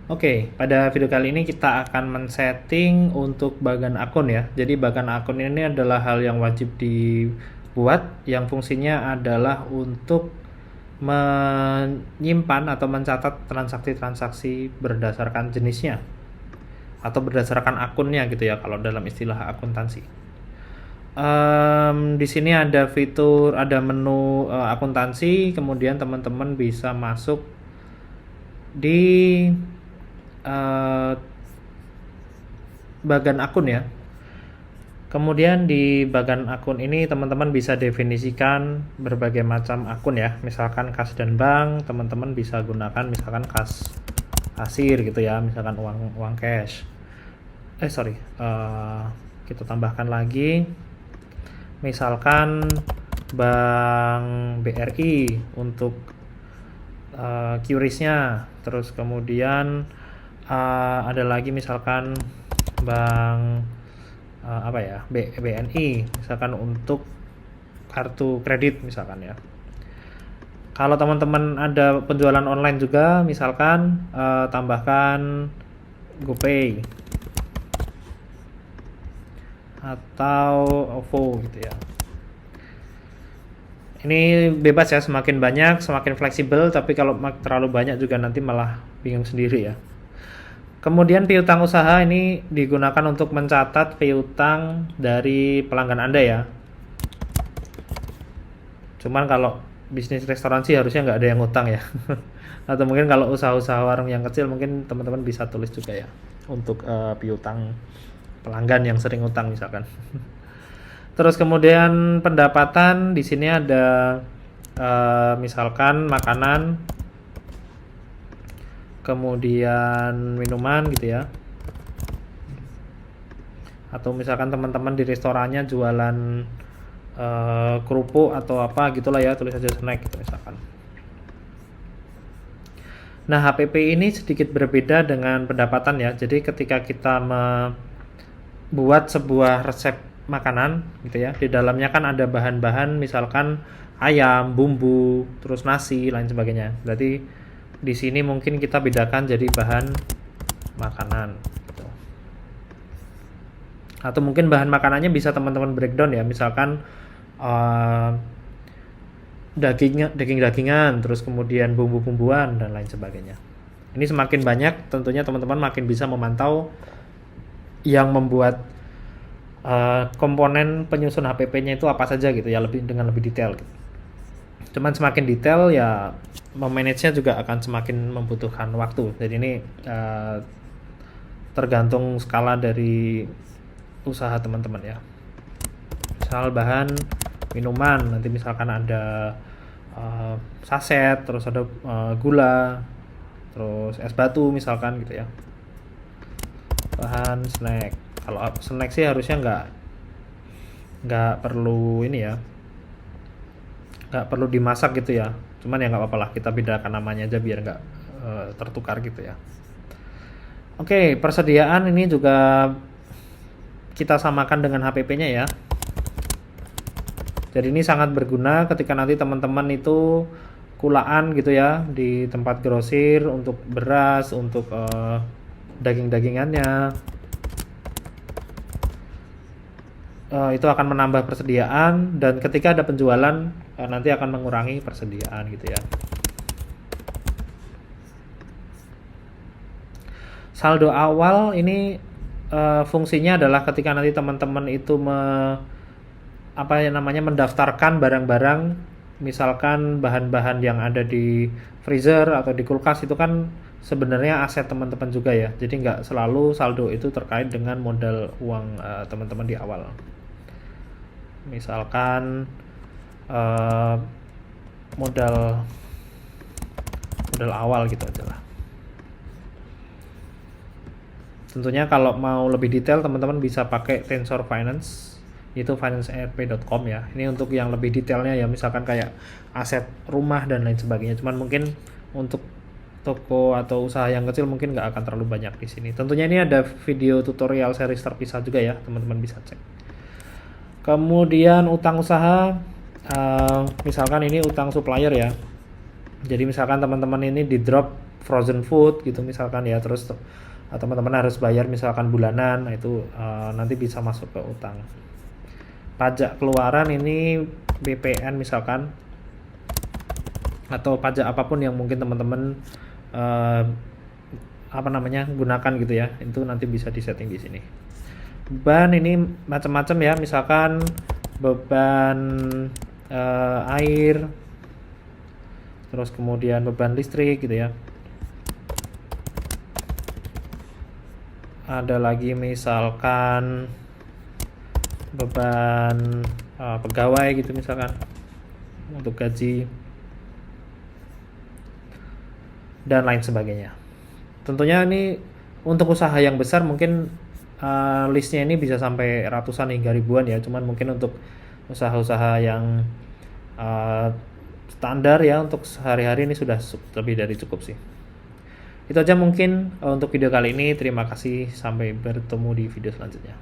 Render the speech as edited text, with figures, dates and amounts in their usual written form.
Oke, pada video kali ini kita akan men-setting untuk bagan akun ya. Jadi bagan akun ini adalah hal yang wajib dibuat, yang fungsinya adalah untuk menyimpan atau mencatat transaksi-transaksi berdasarkan jenisnya atau berdasarkan akunnya gitu ya kalau dalam istilah akuntansi. Di sini ada fitur, ada menu akuntansi, kemudian teman-teman bisa masuk di bagan akun ya. Kemudian di bagan akun ini teman-teman bisa definisikan berbagai macam akun ya. Misalkan kas dan bank, teman-teman bisa gunakan misalkan kas kasir gitu ya, misalkan uang cash. Kita tambahkan lagi misalkan bank BRI untuk QRIS-nya. Terus kemudian ada lagi misalkan bank BNI misalkan untuk kartu kredit misalkan ya. Kalau teman-teman ada penjualan online juga misalkan tambahkan GoPay atau OVO gitu ya. Ini bebas ya, semakin banyak semakin fleksibel, tapi kalau terlalu banyak juga nanti malah bingung sendiri ya. Kemudian piutang usaha ini digunakan untuk mencatat piutang dari pelanggan Anda ya. Cuman kalau bisnis restoran sih harusnya nggak ada yang ngutang ya. Atau mungkin kalau usaha-usaha warung yang kecil mungkin teman-teman bisa tulis juga ya untuk piutang pelanggan yang sering ngutang misalkan. Terus kemudian pendapatan di sini ada misalkan makanan, kemudian minuman gitu ya. Atau misalkan teman-teman di restorannya jualan kerupuk atau apa gitulah ya, tulis aja snack gitu misalkan. Nah, HPP ini sedikit berbeda dengan pendapatan ya. Jadi ketika kita membuat sebuah resep makanan gitu ya, di dalamnya kan ada bahan-bahan misalkan ayam, bumbu, terus nasi, lain sebagainya. Berarti di sini mungkin kita bedakan jadi bahan makanan gitu. Atau mungkin bahan makanannya bisa teman-teman breakdown ya, misalkan daging-dagingan, terus kemudian bumbu-bumbuan dan lain sebagainya. Ini semakin banyak tentunya teman-teman makin bisa memantau yang membuat komponen penyusun HPP-nya itu apa saja gitu ya, dengan lebih detail gitu. Cuman semakin detail ya memanage-nya juga akan semakin membutuhkan waktu. Jadi ini tergantung skala dari usaha teman-teman ya. Misal bahan minuman, nanti misalkan ada saset, terus ada gula, terus es batu misalkan gitu ya. Bahan snack, kalau snack sih harusnya nggak perlu ini ya, nggak perlu dimasak gitu ya, cuman ya nggak apa-apa lah, kita bedakan namanya aja biar nggak tertukar gitu ya. Oke, persediaan ini juga kita samakan dengan HPP-nya ya. Jadi ini sangat berguna ketika nanti teman-teman itu kulaan gitu ya di tempat grosir untuk beras, untuk daging-dagingannya. Itu akan menambah persediaan, dan ketika ada penjualan nanti akan mengurangi persediaan gitu ya. Saldo awal ini fungsinya adalah ketika nanti teman-teman itu mendaftarkan barang-barang, misalkan bahan-bahan yang ada di freezer atau di kulkas itu kan sebenarnya aset teman-teman juga ya. Jadi nggak selalu saldo itu terkait dengan modal uang teman-teman di awal. Misalkan modal awal gitu aja lah. Tentunya kalau mau lebih detail teman-teman bisa pakai Tensor Finance, itu financeerp.com ya. Ini untuk yang lebih detailnya ya, misalkan kayak aset rumah dan lain sebagainya. Cuman mungkin untuk toko atau usaha yang kecil mungkin nggak akan terlalu banyak di sini. Tentunya ini ada video tutorial series terpisah juga ya, teman-teman bisa cek. Kemudian utang usaha, misalkan ini utang supplier ya. Jadi misalkan teman-teman ini di drop frozen food gitu misalkan ya, terus teman-teman harus bayar misalkan bulanan, nah itu nanti bisa masuk ke utang. Pajak keluaran ini BPN misalkan, atau pajak apapun yang mungkin teman-teman gunakan gitu ya, itu nanti bisa disetting di sini. Beban ini macam-macam ya, misalkan beban air, terus kemudian beban listrik gitu ya. Ada lagi misalkan beban pegawai gitu misalkan untuk gaji dan lain sebagainya. Tentunya ini untuk usaha yang besar mungkin listnya ini bisa sampai ratusan hingga ribuan ya, cuman mungkin untuk usaha-usaha yang standar ya untuk sehari-hari ini sudah lebih dari cukup sih. Itu aja mungkin untuk video kali ini. Terima kasih, sampai bertemu di video selanjutnya.